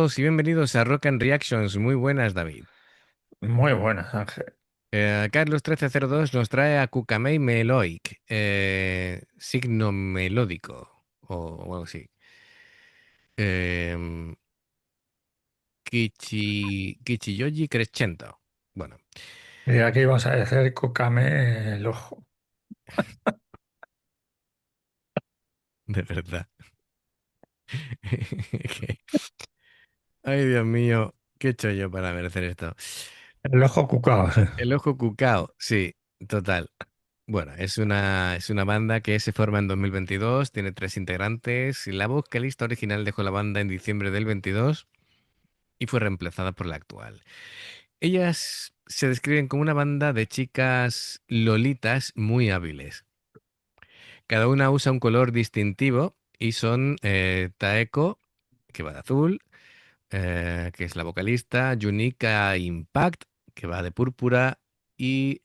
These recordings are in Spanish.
todos y bienvenidos a Rock and Reactions. Muy buenas, David. Muy buenas, Ángel. Carlos 1302 nos trae a Kukamei Meloic, signo melódico, o algo así. Eh, Kichiyoji Crescendo. Bueno, Y aquí vamos a decir Cúcame el ojo. de verdad. Que- Ay, Dios mío, ¿qué he hecho yo para merecer esto? El ojo cucao. Sí. El ojo cucao, sí, total. Bueno, es una banda que se forma en 2022, tiene tres integrantes. Y la vocalista original dejó la banda en diciembre del 22 y fue reemplazada por la actual. Ellas se describen como una banda de chicas lolitas muy hábiles. Cada una usa un color distintivo y son Taeko, que va de azul, que es la vocalista, Yunika Impact, que va de púrpura, y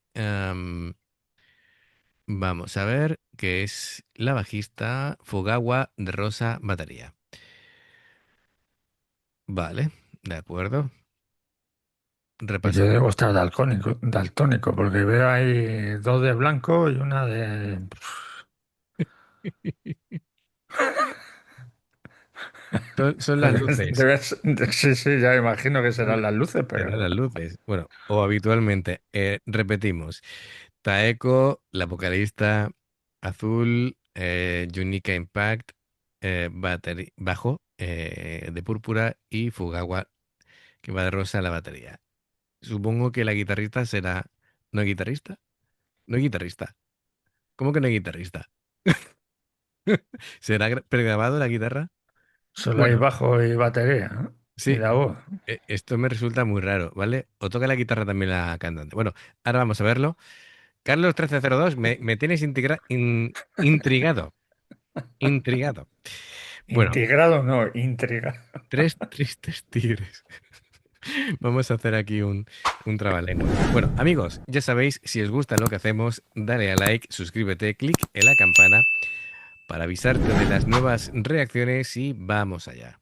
vamos a ver que es la bajista Fugawa de Rosa Batería. Vale, de acuerdo. Pues yo Repasamos. debo estar daltónico, porque veo ahí dos de blanco y una de... Son las luces. Sí, sí, ya imagino que Son serán las, las luces, serán pero las luces. Bueno, o habitualmente. Repetimos. Taeko, la vocalista, azul, Yunika Impact, bajo, de púrpura y Fugawa, que va de rosa la batería. Supongo que la guitarrista será... ¿No es guitarrista? No es guitarrista. ¿Cómo que no es guitarrista? ¿Será pregrabado la guitarra? solo hay Bueno, bajo y batería, ¿no? Y sí, la voz. esto me resulta muy raro, ¿vale? O toca la guitarra también la cantante. Bueno, ahora vamos a verlo. Carlos 1302, me tienes intrigado, intrigado. Bueno, Integrado no, intriga. tres tristes tigres. Vamos a hacer aquí un trabalenguas. Bueno, amigos, ya sabéis, si os gusta lo que hacemos, dale a like, suscríbete, clic en la campana para avisarte de las nuevas reacciones y vamos allá.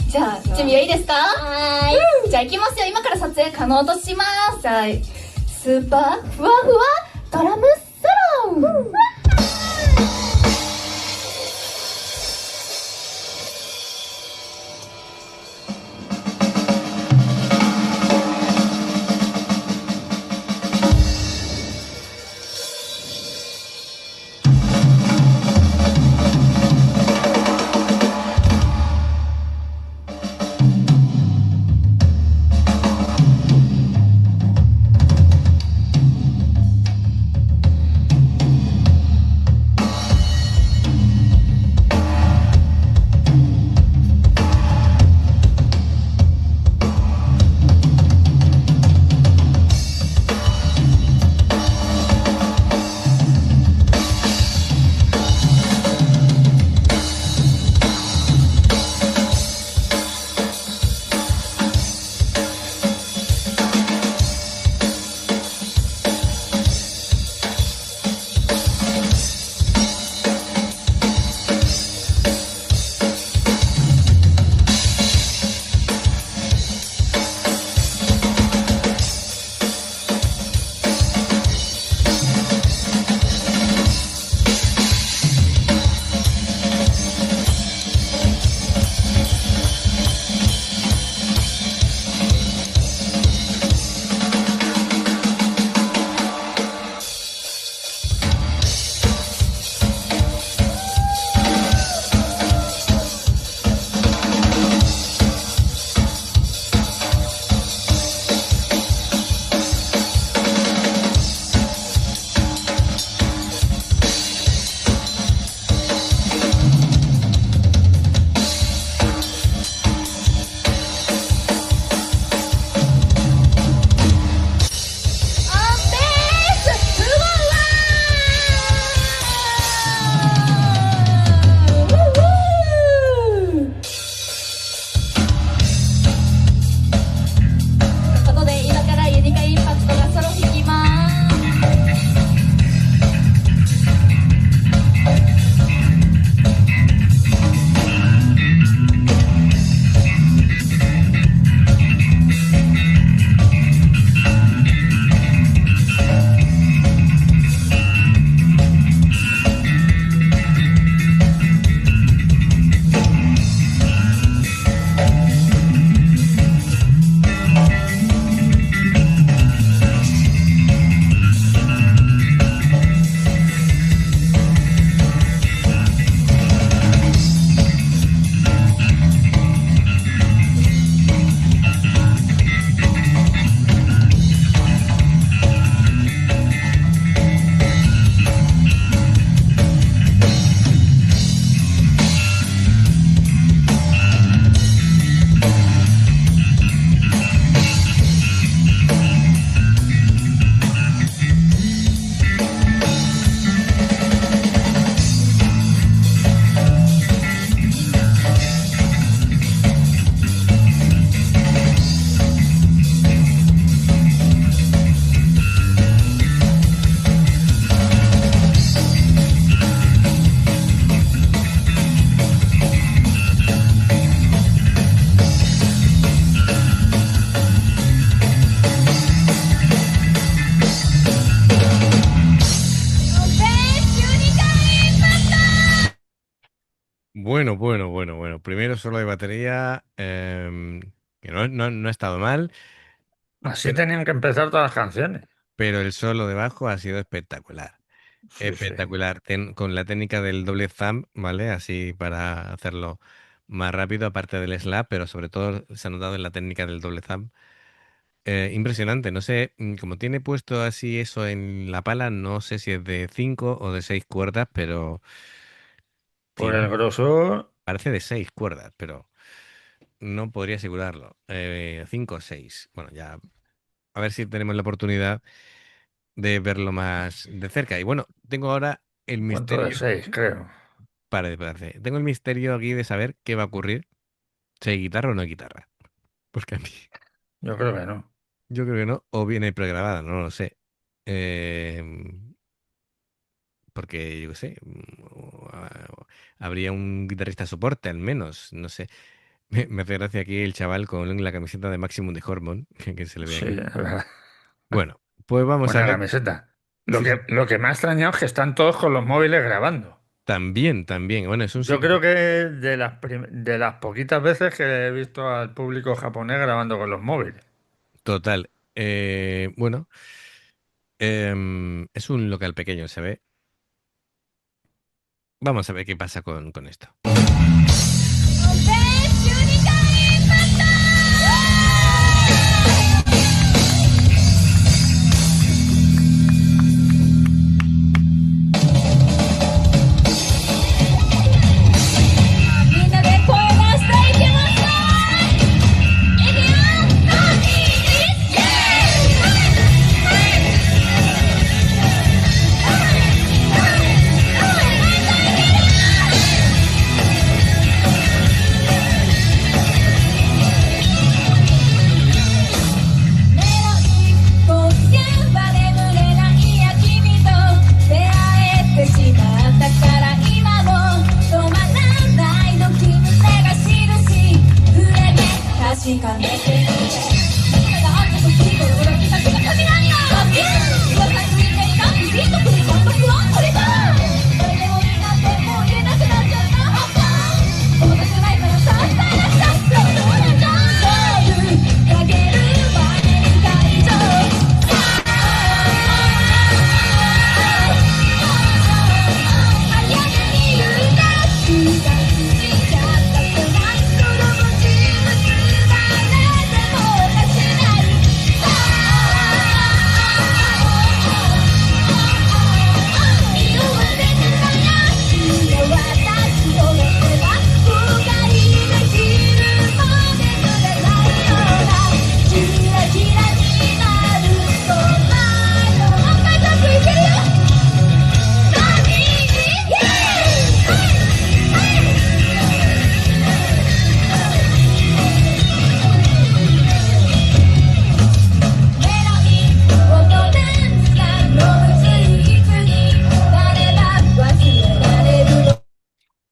じゃあ準備はいいですか？はーい。じゃあ行きますよ。今から撮影可能とします。じゃあスーパーふわふわドラムソロン。primero solo de batería, que no ha estado mal, Así pero, tenían que empezar todas las canciones. pero el solo de bajo ha sido espectacular. Sí, sí. Espectacular, con la técnica del doble thumb, ¿vale? Así para hacerlo más rápido, aparte del slap, pero sobre todo se ha notado en la técnica del doble thumb. Impresionante, no sé, como tiene puesto así eso en la pala, no sé si es de 5 o de 6 cuerdas, pero Por tiene, el grosor, parece de 6 cuerdas, pero no podría asegurarlo. 5 o 6. Bueno, ya a ver si tenemos la oportunidad de verlo más de cerca. Y bueno, tengo ahora el ¿cuánto de misterio. 6, creo? Parece. Tengo el misterio aquí de saber qué va a ocurrir, si hay guitarra o no hay guitarra. Porque a mí, Yo creo que no. yo creo que no, o viene pregrabada, no lo sé. Em, Porque, yo qué sé, habría un guitarrista soporte al menos, no sé. Me hace gracia aquí el chaval con la camiseta de Maximum de Hormone, que se le ve Sí, aquí. es verdad. Bueno, pues vamos a Buena ver. camiseta. Lo Sí, que, sí. lo que me ha extrañado es que están todos con los móviles grabando. También. Bueno, es un Yo sitio creo que de las poquitas veces que he visto al público japonés grabando con los móviles. total. Bueno, es un local pequeño, se ve. Vamos a ver qué pasa con esto.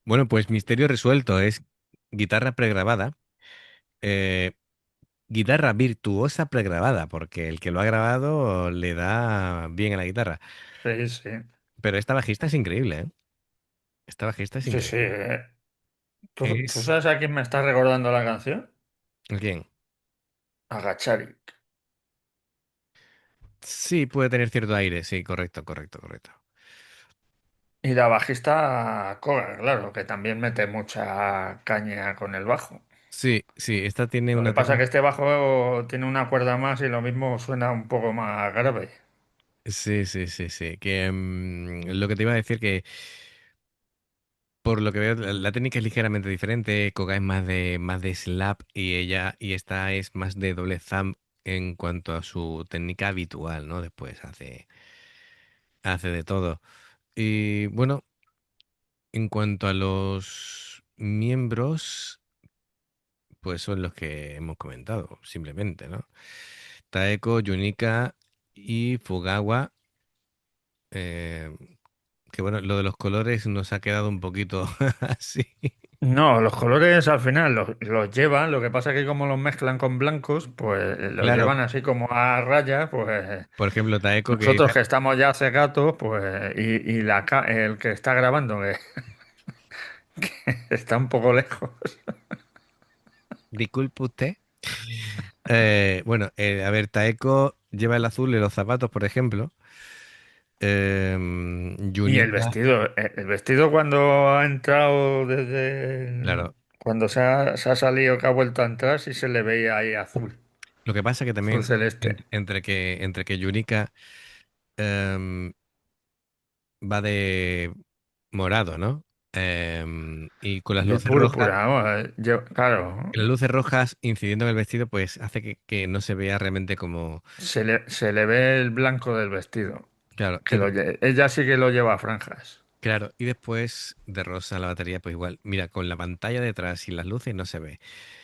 Bueno, pues misterio resuelto. Es guitarra pregrabada. eh, Guitarra virtuosa pregrabada, porque el que lo ha grabado le da bien a la guitarra. Sí, sí. Pero esta bajista es increíble, ¿eh? Esta bajista es Sí, sí. increíble. ¿Tú Es... sabes a quién me está recordando la canción? ¿Quién? A Gachari. Sí, puede tener cierto aire. Sí, correcto. Y la bajista Koga, claro, que también mete mucha caña con el bajo. Sí, esta tiene Lo que una pasa es que técnica. este bajo tiene una cuerda más y lo mismo suena un poco más grave. Sí. Que lo que te iba a decir que por lo que veo, la técnica es ligeramente diferente. Koga es más de slap y esta es más de doble thumb en cuanto a su técnica habitual, ¿no? Después hace de todo. Y bueno, en cuanto a los miembros, pues son los que hemos comentado, simplemente, ¿no? Taeko, Yunika y Fugawa. eh, que bueno, lo de los colores nos ha quedado un poquito así. No, los colores al final los llevan, lo que pasa es que como los mezclan con blancos, pues los Claro, llevan así como a rayas, pues por ejemplo, Taeko que nosotros que estamos ya cegatos, pues y el que está grabando, Está un poco lejos. Disculpe usted. Bueno, a ver, Taeko lleva el azul en los zapatos, por ejemplo. Y Yunika, el vestido cuando ha entrado desde claro. cuando se ha salido que ha vuelto a entrar, sí se le veía ahí azul, Lo que pasa que azul también celeste. entre que Yunika em, va de morado, ¿no? Y con las De luces rojas, púrpura, vamos, claro, las luces rojas incidiendo en el vestido, pues hace que no se vea realmente como. se le ve el blanco del vestido, Claro, que ella sí que lo lleva a franjas. claro, y después de rosa la batería, pues igual. Mira, con la pantalla detrás y las luces no se ve.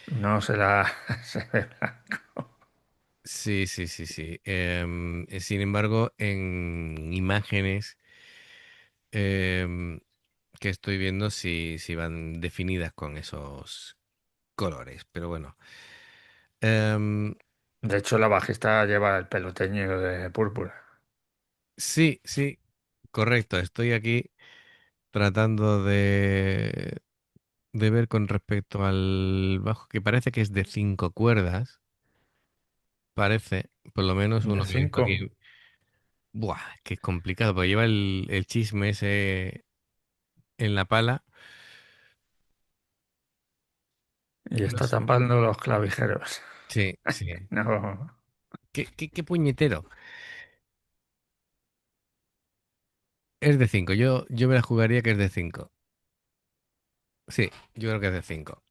No se la se ve blanco. Sí, sí, sí, sí. Sin embargo, en imágenes em, que estoy viendo, sí van definidas con esos colores. Pero bueno. Em, De hecho, la bajista lleva el pelo teñido de púrpura. sí, sí, correcto. Estoy aquí tratando de ver con respecto al bajo, que parece que es de 5 cuerdas. Parece, por lo menos De uno que he visto 5. aquí. Buah, qué complicado, porque lleva el chisme ese en la pala. Y No está sé. tapando los clavijeros. Sí, sí. No. ¿Qué puñetero? Es de 5. Yo me la jugaría que es de 5. Sí, yo creo que es de 5.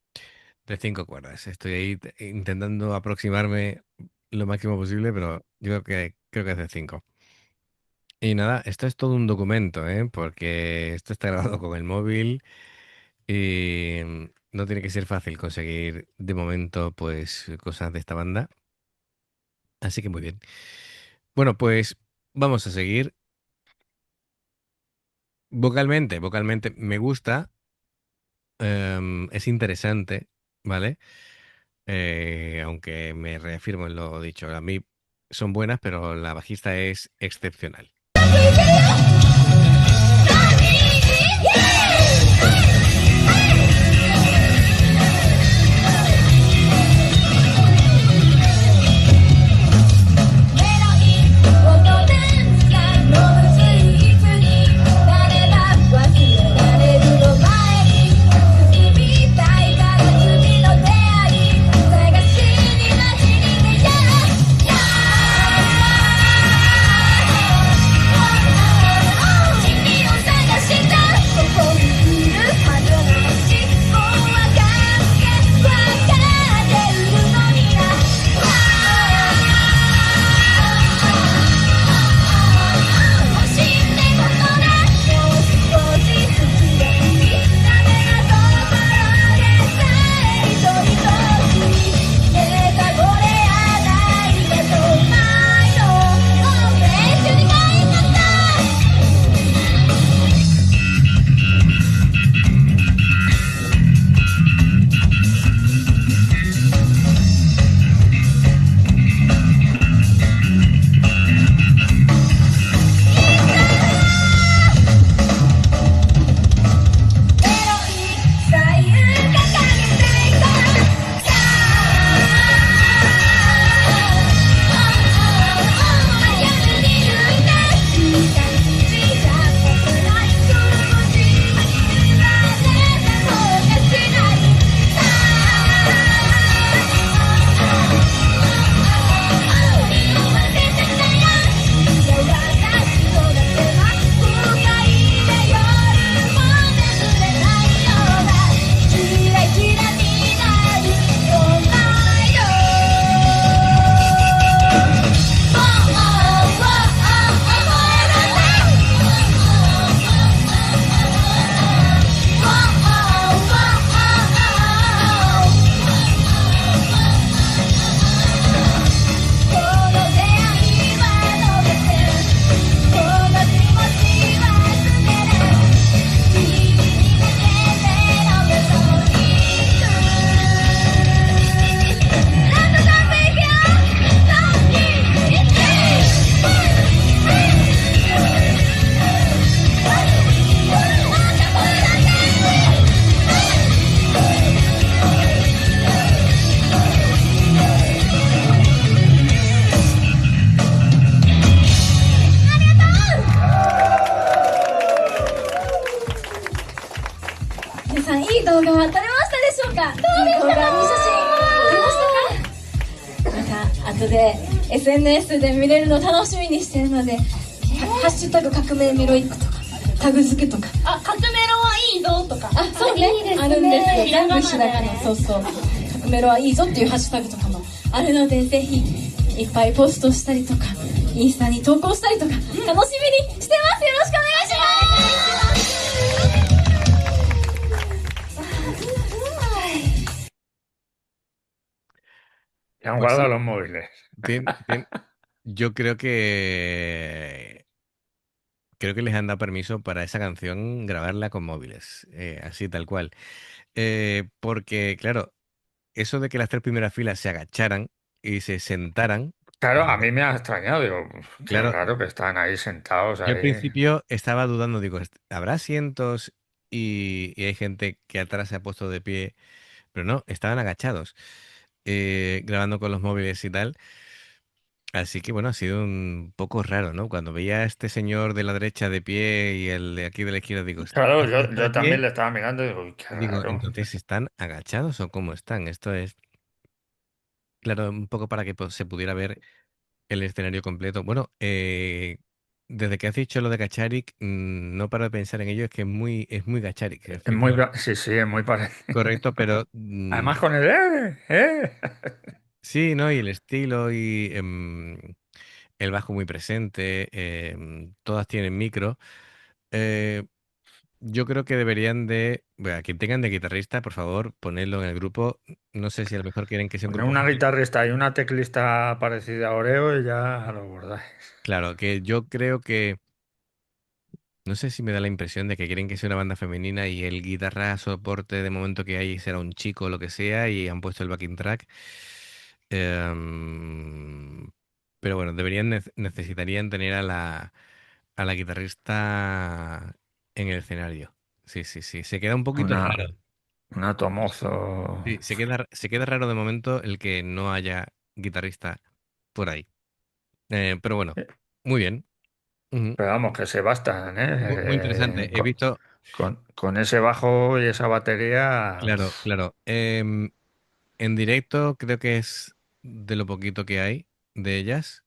De 5 cuerdas. Estoy ahí intentando aproximarme lo máximo posible, pero yo creo que es de 5. Y nada, esto es todo un documento, ¿eh? Porque esto está grabado con el móvil y no tiene que ser fácil conseguir de momento, pues, cosas de esta banda. Así que muy bien. Bueno, pues vamos a seguir. Vocalmente me gusta, es interesante, ¿vale? Aunque me reafirmo en lo dicho, a mí son buenas, pero la bajista es excepcional. トで SNS で見れるの楽しみにしてるので、ハッシュタグ革命メロイックとかタグ付けとか、あ、革命論はいいぞとか。あ、そうね、いいですねあるんですよ。ひらがなでひらがな、そうそう。革命論はいいぞっていうハッシュタグとかもあるので、ぜひいっぱいポストしたりとか、インスタに投稿したりとか、楽しみにしてます。よろしくお願いします。Se han Pues guardado sí, los móviles. yo creo que les han dado permiso para esa canción grabarla con móviles, así tal cual. Porque, claro, eso de que las tres primeras filas se agacharan y se sentaran, Claro, a mí me ha extrañado, digo, qué claro, raro que están ahí sentados yo al ahí. principio estaba dudando, digo, ¿habrá asientos y hay gente que atrás se ha puesto de pie? Pero no, estaban agachados, grabando con los móviles y tal. Así que bueno, ha sido un poco raro, ¿no? Cuando veía a este señor de la derecha de pie y el de aquí de la izquierda, digo, Claro, ¿esta gente de yo también pie? le estaba mirando y digo, uy, qué Digo, raro. entonces ¿están agachados o cómo están? Esto es, claro, un poco para que se pudiera ver el escenario completo. Bueno, desde que has dicho lo de Gacharik, no paro de pensar en ello, es que es muy Gacharik. Es muy, sí, sí, es muy parecido. Correcto, pero Además con el sí, ¿no? Y el estilo y el bajo muy presente, todas tienen micro. Eh, yo creo que deberían de, bueno, quien tengan de guitarrista, por favor, ponedlo en el grupo. No sé si a lo mejor quieren que sea un Poner grupo una femenino. guitarrista y una teclista parecida a Oreo y ya lo bordáis. Claro, que yo creo que, no sé si me da la impresión de que quieren que sea una banda femenina y el guitarra soporte de momento que hay será un chico o lo que sea y han puesto el backing track. Em, pero bueno, necesitarían tener a la guitarrista en el escenario. Sí, sí, sí. Se queda un poquito Una, raro. una Tomozo. Sí, se queda raro de momento el que no haya guitarrista por ahí. Pero bueno, muy bien. Ujú. Pero vamos, que se bastan, Muy, muy ¿eh? interesante. He visto, Con ese bajo y esa batería. claro, claro. En directo creo que es de lo poquito que hay de ellas.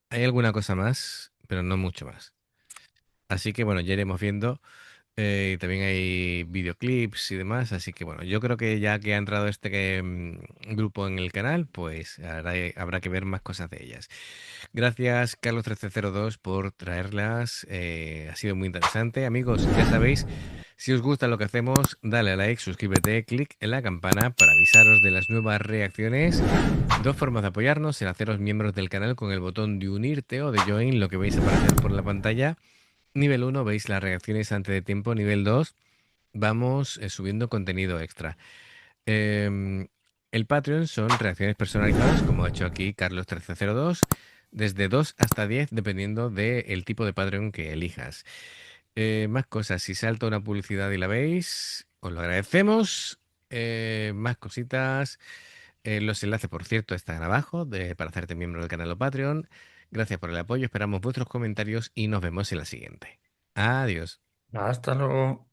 Hay alguna cosa más, pero no mucho más. Así que bueno, ya iremos viendo. Y también hay videoclips y demás, así que bueno, yo creo que ya que ha entrado este grupo en el canal, pues habrá que ver más cosas de ellas. Gracias, Carlos 1302 por traerlas. Ha sido muy interesante. Amigos, ya sabéis, si os gusta lo que hacemos, dale a like, suscríbete, clic en la campana para avisaros de las nuevas reacciones. Dos formas de apoyarnos: en haceros miembros del canal con el botón de unirte o de join, lo que veis aparecer por la pantalla. Nivel uno, veis las reacciones antes de tiempo. Nivel 2, vamos subiendo contenido extra. Em, el Patreon son reacciones personalizadas, como ha hecho aquí Carlos 1302, desde 2 hasta 10, dependiendo del tipo de Patreon que elijas. Más cosas, si salta una publicidad y la veis, os lo agradecemos. Más cositas. Los enlaces, por cierto, están abajo para hacerte miembro del canal o Patreon. Gracias por el apoyo, esperamos vuestros comentarios y nos vemos en la siguiente. Adiós. Hasta luego.